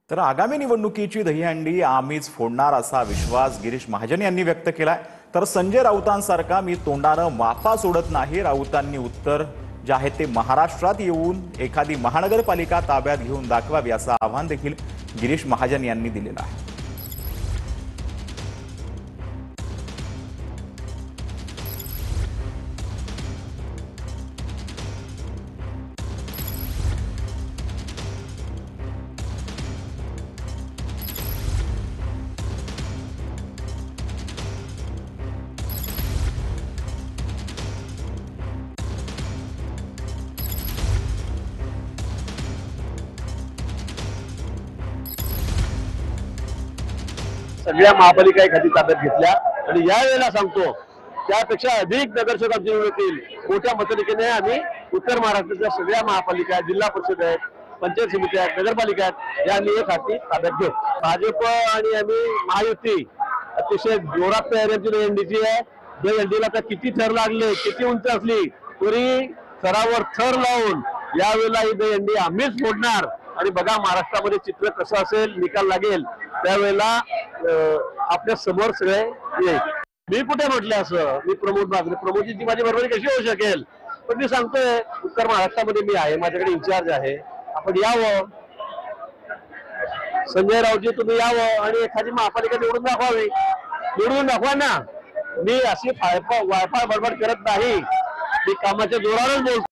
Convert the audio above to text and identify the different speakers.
Speaker 1: तर आगामी निवडणुकीची दहीहंडी आम्हीच फोडणार असा विश्वास गिरीश महाजन यांनी व्यक्त केलाय। तर संजय राऊतांसारखा मी तोंडानं वाफा सोडत नाही। राऊतांनी उत्तर जे आहे ते महाराष्ट्रात येऊन एखादी महानगरपालिका ताब्यात घेऊन दाखवावी असं आव्हान देखील गिरीश महाजन यांनी दिलेलं आहे।
Speaker 2: सगळ्या महापालिका एखादी ताब्यात घेतल्या आणि या वेळेला सांगतो त्यापेक्षा अधिक नगरसेवक आमच्या येतील। मोठ्या मताधिक्याने आम्ही उत्तर महाराष्ट्राच्या सगळ्या महापालिका, जिल्हा परिषद आहेत, पंचायत समिती आहेत, नगरपालिका आहेत, या आम्ही एक हाती ताब्यात घेऊ। भाजप आणि आम्ही महायुती अतिशय जोरात तयारी आमची दहीहंडीची आहे। दहीहंडीला आता किती थर लागले, किती उंच असली तरी थरावर थर लावून यावेळेला ही दहीहंडी आम्हीच फोडणार आणि बघा महाराष्ट्रामध्ये चित्र कसं असेल, निकाल लागेल त्यावेळेला आपल्या समोर सगळे येईल। मी कुठे म्हटले असं, मी प्रमोद बागरे, प्रमोदची माझी बरोबरी कशी होऊ शकेल? पण मी सांगतोय उत्तर महाराष्ट्रामध्ये मी आहे, माझ्याकडे इन्चार्ज आहे, आपण यावं, संजय राऊतजी तुम्ही यावं आणि एखादी महापालिका निवडून दाखवावी। निवडून दाखवा ना, मी अशी वायफा बडबड करत नाही, मी कामाच्या जोरावरच बोलतो।